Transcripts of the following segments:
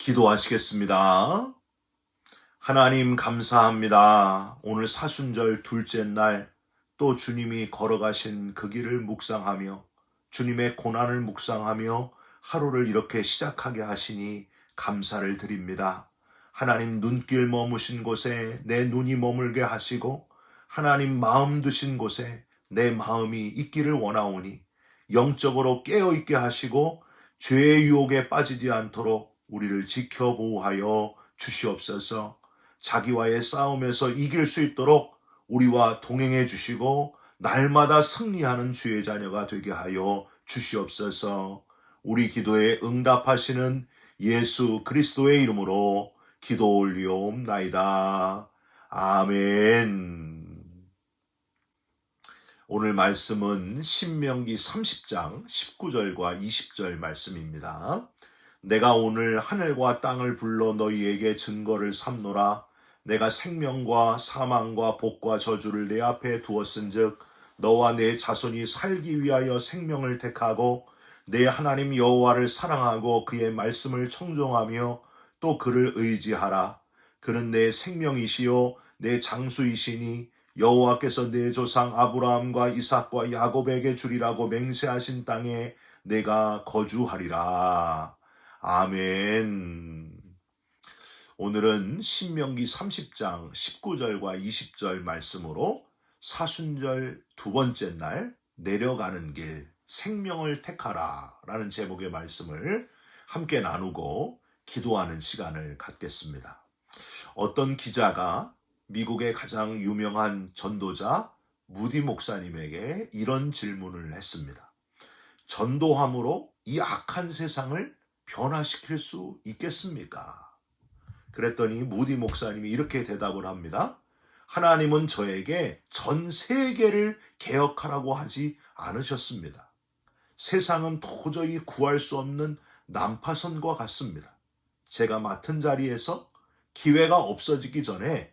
기도하시겠습니다. 하나님 감사합니다. 오늘 사순절 둘째 날 또 주님이 걸어가신 그 길을 묵상하며 주님의 고난을 묵상하며 하루를 이렇게 시작하게 하시니 감사를 드립니다. 하나님 눈길 머무신 곳에 내 눈이 머물게 하시고 하나님 마음 드신 곳에 내 마음이 있기를 원하오니 영적으로 깨어있게 하시고 죄의 유혹에 빠지지 않도록 우리를 지켜 보호하여 주시옵소서. 자기와의 싸움에서 이길 수 있도록 우리와 동행해 주시고 날마다 승리하는 주의 자녀가 되게 하여 주시옵소서. 우리 기도에 응답하시는 예수 그리스도의 이름으로 기도 올리옵나이다. 아멘. 오늘 말씀은 신명기 30장 19절과 20절 말씀입니다. 내가 오늘 하늘과 땅을 불러 너희에게 증거를 삼노라. 내가 생명과 사망과 복과 저주를 내 앞에 두었은즉 너와 내 자손이 살기 위하여 생명을 택하고 내 하나님 여호와를 사랑하고 그의 말씀을 청종하며 또 그를 의지하라. 그는 내 생명이시요 내 장수이시니 여호와께서 내 조상 아브라함과 이삭과 야곱에게 주리라고 맹세하신 땅에 내가 거주하리라. 아멘. 오늘은 신명기 30장 19절과 20절 말씀으로 사순절 두 번째 날 내려가는 길 생명을 택하라 라는 제목의 말씀을 함께 나누고 기도하는 시간을 갖겠습니다. 어떤 기자가 미국의 가장 유명한 전도자 무디 목사님에게 이런 질문을 했습니다. 전도함으로 이 악한 세상을 변화시킬 수 있겠습니까? 그랬더니 무디 목사님이 이렇게 대답을 합니다. 하나님은 저에게 전 세계를 개혁하라고 하지 않으셨습니다. 세상은 도저히 구할 수 없는 난파선과 같습니다. 제가 맡은 자리에서 기회가 없어지기 전에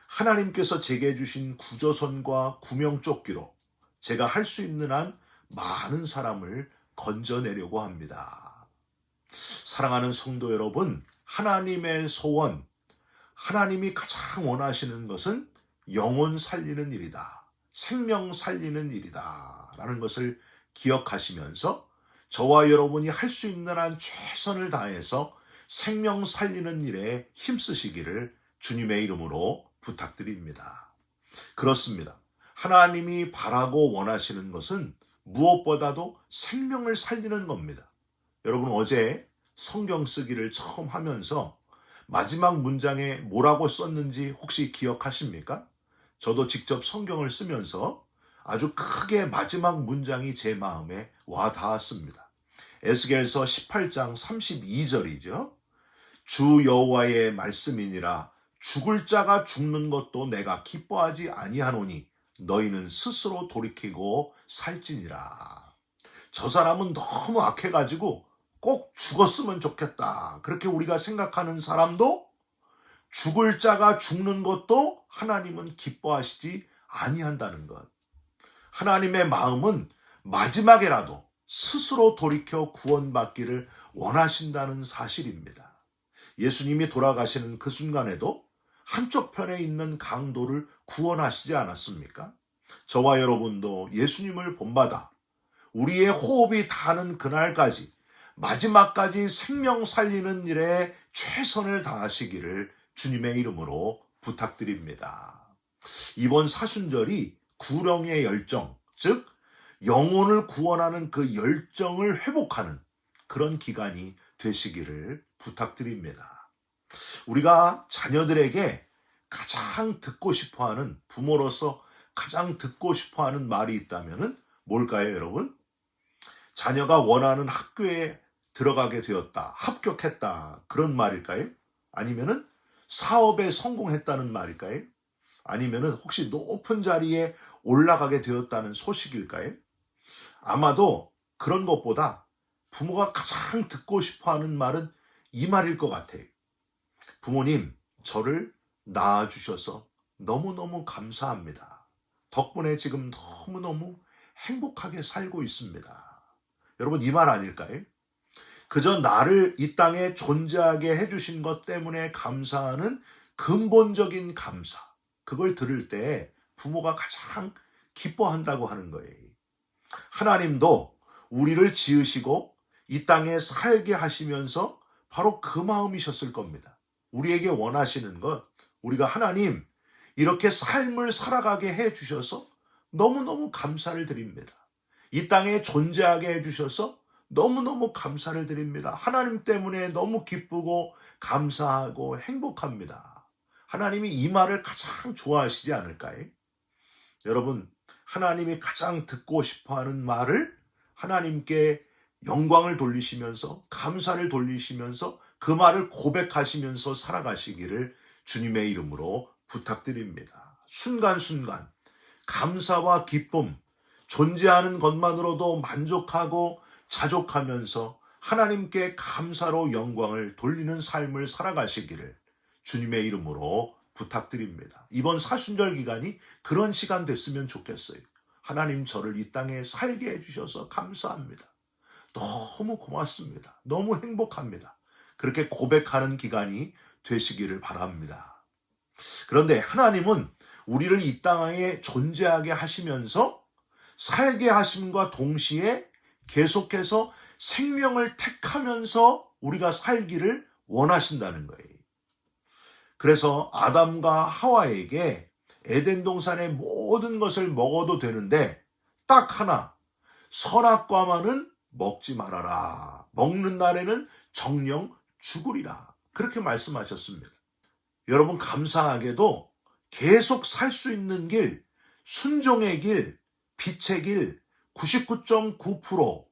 하나님께서 제게 주신 구조선과 구명조끼로 제가 할 수 있는 한 많은 사람을 건져내려고 합니다. 사랑하는 성도 여러분, 하나님의 소원, 하나님이 가장 원하시는 것은 영혼 살리는 일이다. 생명 살리는 일이다. 라는 것을 기억하시면서 저와 여러분이 할 수 있는 한 최선을 다해서 생명 살리는 일에 힘쓰시기를 주님의 이름으로 부탁드립니다. 그렇습니다. 하나님이 바라고 원하시는 것은 무엇보다도 생명을 살리는 겁니다. 여러분 어제 성경 쓰기를 처음 하면서 마지막 문장에 뭐라고 썼는지 혹시 기억하십니까? 저도 직접 성경을 쓰면서 아주 크게 마지막 문장이 제 마음에 와 닿았습니다. 에스겔서 18장 32절이죠. 주 여호와의 말씀이니라. 죽을 자가 죽는 것도 내가 기뻐하지 아니하노니 너희는 스스로 돌이키고 살지니라. 저 사람은 너무 악해가지고 꼭 죽었으면 좋겠다. 그렇게 우리가 생각하는 사람도 죽을 자가 죽는 것도 하나님은 기뻐하시지 아니한다는 것. 하나님의 마음은 마지막에라도 스스로 돌이켜 구원받기를 원하신다는 사실입니다. 예수님이 돌아가시는 그 순간에도 한쪽 편에 있는 강도를 구원하시지 않았습니까? 저와 여러분도 예수님을 본받아 우리의 호흡이 닿는 그날까지 마지막까지 생명 살리는 일에 최선을 다하시기를 주님의 이름으로 부탁드립니다. 이번 사순절이 구령의 열정, 즉 영혼을 구원하는 그 열정을 회복하는 그런 기간이 되시기를 부탁드립니다. 우리가 자녀들에게 가장 듣고 싶어하는, 부모로서 가장 듣고 싶어하는 말이 있다면 뭘까요, 여러분? 자녀가 원하는 학교에 들어가게 되었다, 합격했다, 그런 말일까요? 아니면은 사업에 성공했다는 말일까요? 아니면은 혹시 높은 자리에 올라가게 되었다는 소식일까요? 아마도 그런 것보다 부모가 가장 듣고 싶어하는 말은 이 말일 것 같아요. 부모님, 저를 낳아주셔서 너무너무 감사합니다. 덕분에 지금 너무너무 행복하게 살고 있습니다. 여러분, 이 말 아닐까요? 그저 나를 이 땅에 존재하게 해주신 것 때문에 감사하는 근본적인 감사. 그걸 들을 때 부모가 가장 기뻐한다고 하는 거예요. 하나님도 우리를 지으시고 이 땅에 살게 하시면서 바로 그 마음이셨을 겁니다. 우리에게 원하시는 것, 우리가 하나님 이렇게 삶을 살아가게 해주셔서 너무너무 감사를 드립니다. 이 땅에 존재하게 해주셔서 너무너무 감사를 드립니다. 하나님 때문에 너무 기쁘고 감사하고 행복합니다. 하나님이 이 말을 가장 좋아하시지 않을까요? 여러분, 하나님이 가장 듣고 싶어하는 말을 하나님께 영광을 돌리시면서 감사를 돌리시면서 그 말을 고백하시면서 살아가시기를 주님의 이름으로 부탁드립니다. 순간순간 감사와 기쁨, 존재하는 것만으로도 만족하고 자족하면서 하나님께 감사로 영광을 돌리는 삶을 살아가시기를 주님의 이름으로 부탁드립니다. 이번 사순절 기간이 그런 시간 됐으면 좋겠어요. 하나님 저를 이 땅에 살게 해주셔서 감사합니다. 너무 고맙습니다. 너무 행복합니다. 그렇게 고백하는 기간이 되시기를 바랍니다. 그런데 하나님은 우리를 이 땅에 존재하게 하시면서 살게 하심과 동시에 계속해서 생명을 택하면서 우리가 살기를 원하신다는 거예요. 그래서 아담과 하와에게 에덴 동산의 모든 것을 먹어도 되는데 딱 하나, 선악과만은 먹지 말아라. 먹는 날에는 정령 죽으리라. 그렇게 말씀하셨습니다. 여러분, 감사하게도 계속 살 수 있는 길, 순종의 길, 빛의 길 99.9%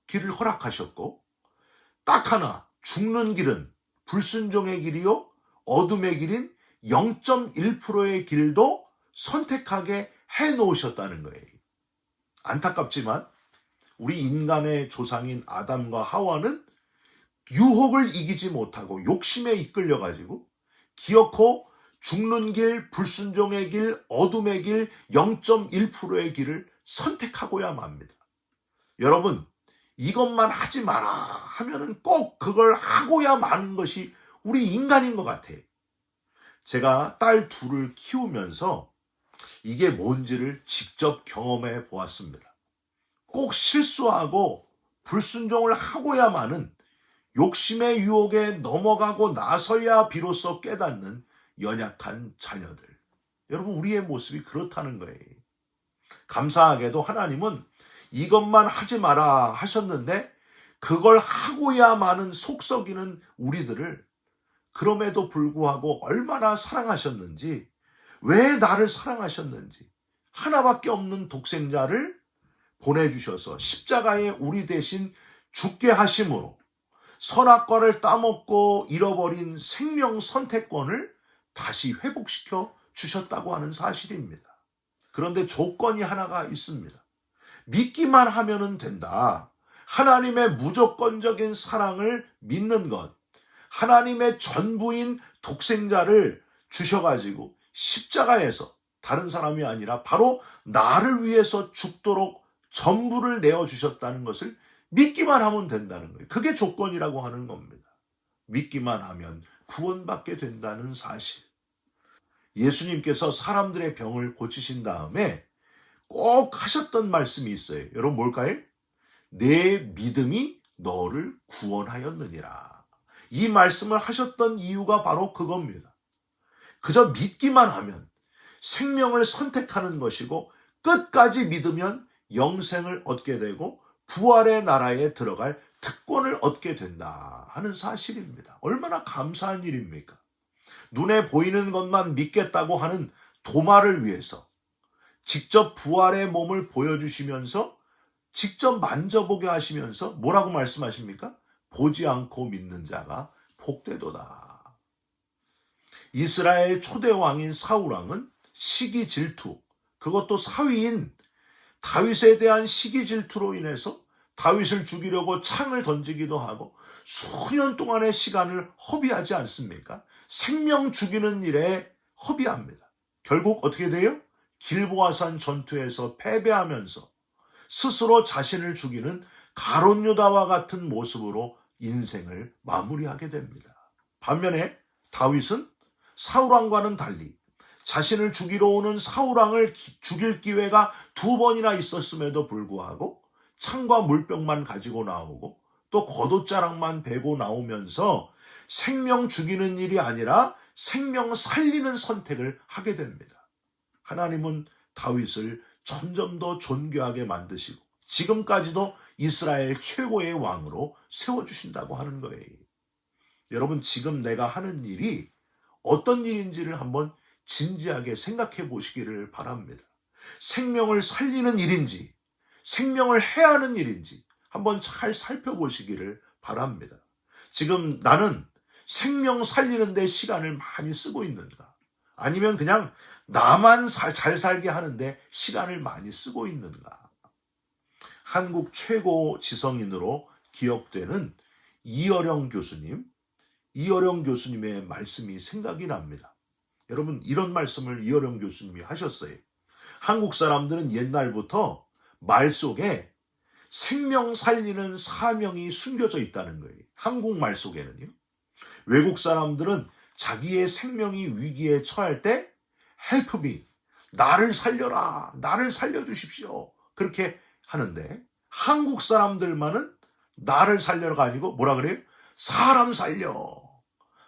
길을 허락하셨고, 딱 하나 죽는 길은 불순종의 길이요 어둠의 길인 0.1%의 길도 선택하게 해놓으셨다는 거예요. 안타깝지만 우리 인간의 조상인 아담과 하와는 유혹을 이기지 못하고 욕심에 이끌려가지고 기어코 죽는 길, 불순종의 길, 어둠의 길, 0.1%의 길을 선택하고야 맙니다. 여러분, 이것만 하지 마라 하면은 꼭 그걸 하고야 마는 것이 우리 인간인 것 같아요. 제가 딸 둘을 키우면서 이게 뭔지를 직접 경험해 보았습니다. 꼭 실수하고 불순종을 하고야 마는 욕심의 유혹에 넘어가고 나서야 비로소 깨닫는 연약한 자녀들. 여러분, 우리의 모습이 그렇다는 거예요. 감사하게도 하나님은 이것만 하지 마라 하셨는데 그걸 하고야 마는 속썩이는 우리들을 그럼에도 불구하고 얼마나 사랑하셨는지, 왜 나를 사랑하셨는지, 하나밖에 없는 독생자를 보내주셔서 십자가에 우리 대신 죽게 하심으로 선악과를 따먹고 잃어버린 생명 선택권을 다시 회복시켜 주셨다고 하는 사실입니다. 그런데 조건이 하나가 있습니다. 믿기만 하면 된다. 하나님의 무조건적인 사랑을 믿는 것, 하나님의 전부인 독생자를 주셔가지고 십자가에서 다른 사람이 아니라 바로 나를 위해서 죽도록 전부를 내어주셨다는 것을 믿기만 하면 된다는 거예요. 그게 조건이라고 하는 겁니다. 믿기만 하면 구원받게 된다는 사실. 예수님께서 사람들의 병을 고치신 다음에 꼭 하셨던 말씀이 있어요. 여러분, 뭘까요? 내 믿음이 너를 구원하였느니라. 이 말씀을 하셨던 이유가 바로 그겁니다. 그저 믿기만 하면 생명을 선택하는 것이고 끝까지 믿으면 영생을 얻게 되고 부활의 나라에 들어갈 특권을 얻게 된다 하는 사실입니다. 얼마나 감사한 일입니까? 눈에 보이는 것만 믿겠다고 하는 도마를 위해서 직접 부활의 몸을 보여주시면서 직접 만져보게 하시면서 뭐라고 말씀하십니까? 보지 않고 믿는 자가 복되도다. 이스라엘 초대 왕인 사울 왕은 시기 질투, 그것도 사위인 다윗에 대한 시기 질투로 인해서 다윗을 죽이려고 창을 던지기도 하고 수년 동안의 시간을 허비하지 않습니까? 생명 죽이는 일에 허비합니다. 결국 어떻게 돼요? 길보아산 전투에서 패배하면서 스스로 자신을 죽이는 가롯유다와 같은 모습으로 인생을 마무리하게 됩니다. 반면에 다윗은 사울왕과는 달리 자신을 죽이러 오는 사울왕을 죽일 기회가 2번이나 있었음에도 불구하고 창과 물병만 가지고 나오고 또 겉옷자락만 베고 나오면서 생명 죽이는 일이 아니라 생명 살리는 선택을 하게 됩니다. 하나님은 다윗을 점점 더 존귀하게 만드시고 지금까지도 이스라엘 최고의 왕으로 세워주신다고 하는 거예요. 여러분, 지금 내가 하는 일이 어떤 일인지를 한번 진지하게 생각해 보시기를 바랍니다. 생명을 살리는 일인지 생명을 해하는 일인지 한번 잘 살펴보시기를 바랍니다. 지금 나는 생명 살리는 데 시간을 많이 쓰고 있는가? 아니면 그냥 나만 잘 살게 하는데 시간을 많이 쓰고 있는가? 한국 최고 지성인으로 기억되는 이어령 교수님의 말씀이 생각이 납니다. 여러분, 이런 말씀을 이어령 교수님이 하셨어요. 한국 사람들은 옛날부터 말 속에 생명 살리는 사명이 숨겨져 있다는 거예요. 한국말 속에는요. 외국 사람들은 자기의 생명이 위기에 처할 때 help me, 나를 살려라, 나를 살려주십시오, 그렇게 하는데 한국 사람들만은 나를 살려라가 아니고 뭐라 그래요? 사람 살려.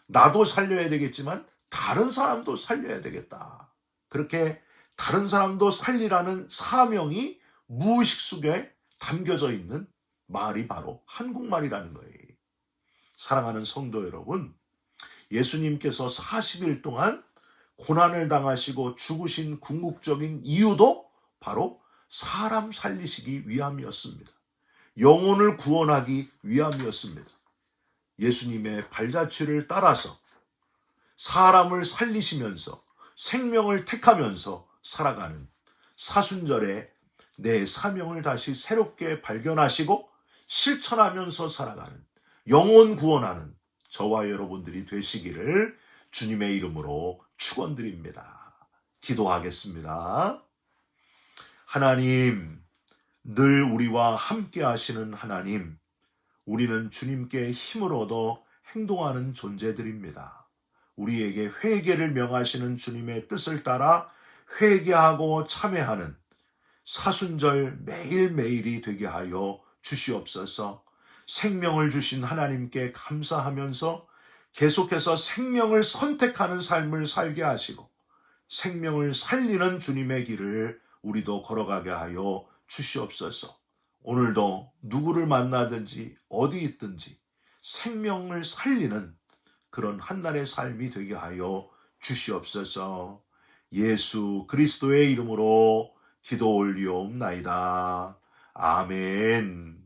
나도 살려야 되겠지만 다른 사람도 살려야 되겠다. 그렇게 다른 사람도 살리라는 사명이 무의식 속에 담겨져 있는 말이 바로 한국말이라는 거예요. 사랑하는 성도 여러분, 예수님께서 40일 동안 고난을 당하시고 죽으신 궁극적인 이유도 바로 사람 살리시기 위함이었습니다. 영혼을 구원하기 위함이었습니다. 예수님의 발자취를 따라서 사람을 살리시면서 생명을 택하면서 살아가는 사순절에 내 사명을 다시 새롭게 발견하시고 실천하면서 살아가는, 영혼 구원하는 저와 여러분들이 되시기를 주님의 이름으로 축원드립니다. 기도하겠습니다. 하나님, 늘 우리와 함께 하시는 하나님, 우리는 주님께 힘을 얻어 행동하는 존재들입니다. 우리에게 회개를 명하시는 주님의 뜻을 따라 회개하고 참회하는 사순절 매일매일이 되게 하여 주시옵소서. 생명을 주신 하나님께 감사하면서 계속해서 생명을 선택하는 삶을 살게 하시고 생명을 살리는 주님의 길을 우리도 걸어가게 하여 주시옵소서. 오늘도 누구를 만나든지 어디 있든지 생명을 살리는 그런 한날의 삶이 되게 하여 주시옵소서. 예수 그리스도의 이름으로 기도 올리옵나이다. 아멘.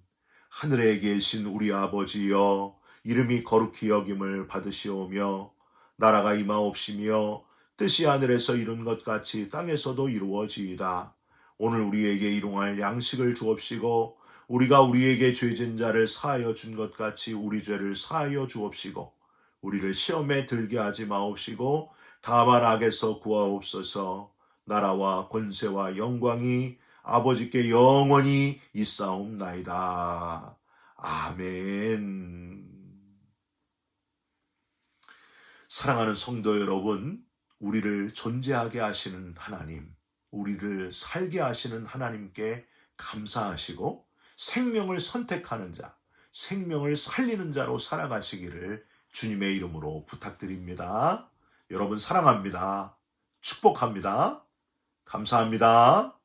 하늘에 계신 우리 아버지여, 이름이 거룩히 여김을 받으시오며 나라가 임하옵시며 뜻이 하늘에서 이룬 것 같이 땅에서도 이루어지이다. 오늘 우리에게 일용할 양식을 주옵시고 우리가 우리에게 죄진 자를 사하여 준 것 같이 우리 죄를 사하여 주옵시고 우리를 시험에 들게 하지 마옵시고 다만 악에서 구하옵소서. 나라와 권세와 영광이 아버지께 영원히 있사옵나이다. 아멘. 사랑하는 성도 여러분, 우리를 존재하게 하시는 하나님, 우리를 살게 하시는 하나님께 감사하시고 생명을 선택하는 자, 생명을 살리는 자로 살아가시기를 주님의 이름으로 부탁드립니다. 여러분 사랑합니다. 축복합니다. 감사합니다.